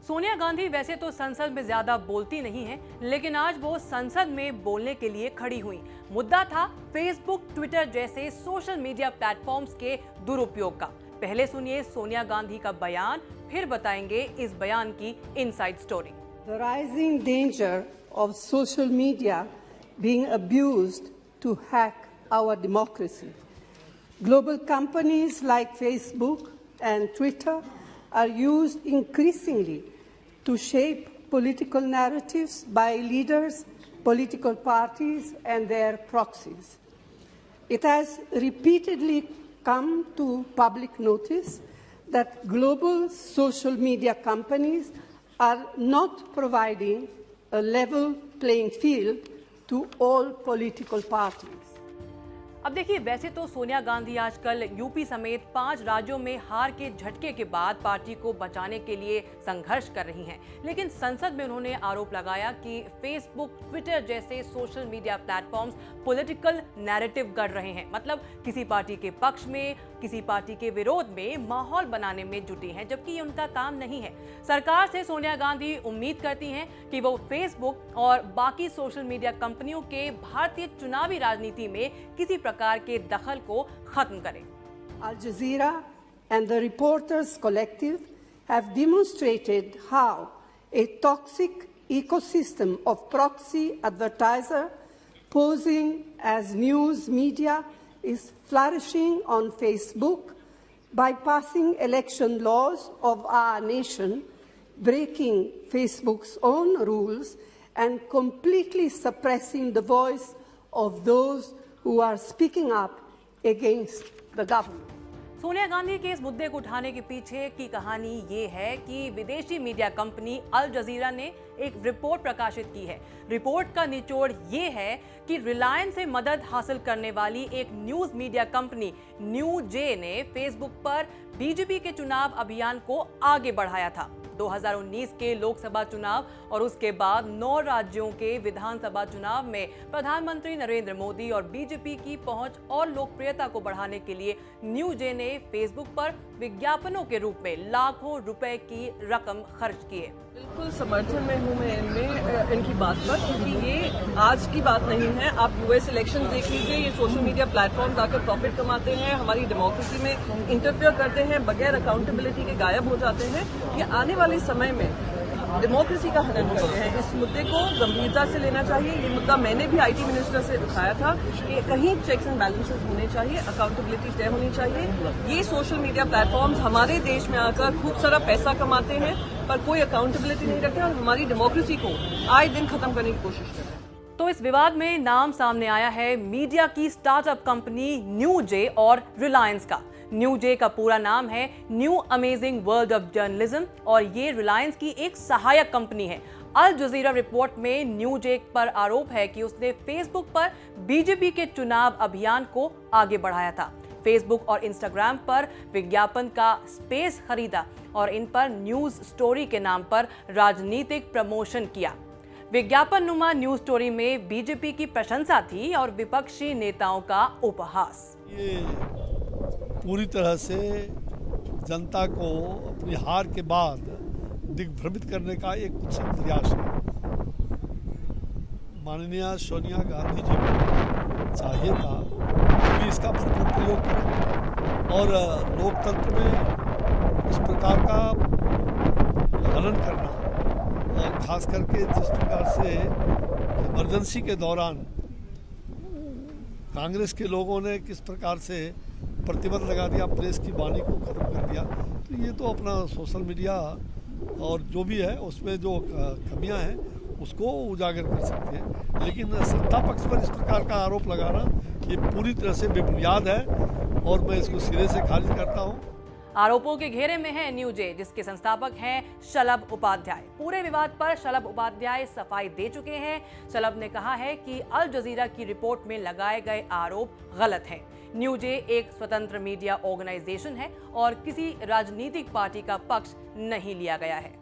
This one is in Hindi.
सोनिया गांधी वैसे तो संसद में ज्यादा बोलती नहीं हैं, लेकिन आज वो संसद में बोलने के लिए खड़ी हुई। मुद्दा था फेसबुक, ट्विटर जैसे सोशल मीडिया प्लेटफॉर्म्स के दुरुपयोग का। पहले सुनिए सोनिया गांधी का बयान, फिर बताएंगे इस बयान की inside story. The rising danger of social media being abused to hack our democracy. Global companies like Facebook and Twitter are used increasingly to shape political narratives by leaders, political parties, and their proxies. It has repeatedly come to public notice that global social media companies are not providing a level playing field to all political parties. अब देखिए, वैसे तो सोनिया गांधी आजकल यूपी समेत 5 राज्यों में हार के झटके के बाद पार्टी को बचाने के लिए संघर्ष कर रही हैं, लेकिन संसद में उन्होंने आरोप लगाया कि फेसबुक, ट्विटर जैसे social media platforms political narrative गढ़ रहे हैं। मतलब किसी पार्टी के पक्ष में, किसी पार्टी के विरोध में माहौल बनाने में जुटी हैं, जबकि ये उनका काम नहीं है। सरकार से सोनिया गांधी उम्मीद करती हैं कि वो फेसबुक और बाकी सोशल मीडिया कंपनियों के भारतीय चुनावी राजनीति में किसी प्रकार के दखल को खत्म करें। Al Jazeera and the Reporters Collective have demonstrated how a toxic ecosystem of proxy advertiser posing as news media is flourishing on Facebook, bypassing election laws of our nation, breaking Facebook's own rules, and completely suppressing the voice of those who are speaking up against the government. Sonia Gandhi के इस मुद्दे को उठाने के पीछे की कहानी ये है कि विदेशी मीडिया कंपनी अल जजीरा ने एक रिपोर्ट प्रकाशित की है। रिपोर्ट का निचोड़ ये है कि रिलायंस से मदद हासिल करने वाली एक न्यूज मीडिया कंपनी न्यूजे ने फेसबुक पर बीजेपी के चुनाव अभियान को आगे बढ़ाया था। 2019 के लोकसभा चुनाव और उसके बाद 9 राज्यों के विधानसभा चुनाव में प्रधानमंत्री नरेंद्र मोदी और बीजेपी की पहुंच और लोकप्रियता को बढ़ाने के लिए न्यूजे ने फेसबुक पर विज्ञापनों के रूप में लाखों रुपए की रकम खर्च की है। बिल्कुल समर्थन में हूँ मैं इनकी बात पर, क्योंकि ये आज की बात नहीं है। आप यूएस इलेक्शन देख लीजिए, ये सोशल मीडिया प्लेटफॉर्म आकर प्रॉफिट कमाते हैं, हमारी डेमोक्रेसी में इंटरफेयर करते हैं, बगैर अकाउंटेबिलिटी के गायब हो जाते हैं। ये आने वाले समय में डेमोक्रेसी का हनन कर रहे हैं। इस मुद्दे को गंभीरता से लेना चाहिए। ये मुद्दा मैंने भी आईटी मिनिस्टर से उठाया था कि कहीं चेक्स एंड बैलेंसेस होने चाहिए, अकाउंटेबिलिटी तय होनी चाहिए। ये सोशल मीडिया प्लेटफॉर्म्स हमारे देश में आकर खूब सारा पैसा कमाते हैं, पर कोई अकाउंटेबिलिटी नहीं रखते और हमारी डेमोक्रेसी को आए दिन खत्म करने की कोशिश करते हैं। तो इस विवाद में नाम सामने आया है मीडिया की स्टार्टअप कंपनी न्यूजे और रिलायंस का। न्यूजे का पूरा नाम है new amazing world of journalism और ये रिलायंस की एक सहायक कंपनी है। अल जजीरा रिपोर्ट में न्यूजे पर आरोप है कि उसने फेसबुक पर बीजेपी के चुनाव अभियान को आगे बढ़ाया था। फेसबुक और इंस्टाग्राम पर विज्ञापन का स्पेस खरीदा और इन पर न्यूज स्टोरी के नाम पर राजनीतिक प्रमोशन किया। विज्ञापन नुमा न्यूज स्टोरी में बीजेपी की प्रशंसा थी और विपक्षी नेताओं का उपहास। ये पूरी तरह से जनता को अपनी हार के बाद दिग्भ्रमित करने का एक कुछ प्रयास है। माननीय सोनिया गांधी जी को चाहिए था कि इसका भरपूर प्रयोग करें और लोकतंत्र में इस प्रकार का हनन करना, और खास करके जिस प्रकार से इमरजेंसी के दौरान कांग्रेस के लोगों ने किस प्रकार से प्रतिबंध लगा दिया, प्रेस की वाणी को खत्म कर दिया, तो ये तो अपना सोशल मीडिया और जो भी है उसमें जो कमियां हैं उसको उजागर कर सकते हैं। लेकिन सत्ता पक्ष पर इस प्रकार का आरोप लगाना ये पूरी तरह से बेबुनियाद है और मैं इसको सिरे से खारिज करता हूँ। आरोपों के घेरे में है न्यूजे, जिसके संस्थापक हैं शलभ उपाध्याय। पूरे विवाद पर शलभ उपाध्याय सफाई दे चुके हैं। शलभ ने कहा है कि अल जजीरा की रिपोर्ट में लगाए गए आरोप गलत हैं। न्यूजे एक स्वतंत्र मीडिया ऑर्गेनाइजेशन है और किसी राजनीतिक पार्टी का पक्ष नहीं लिया गया है।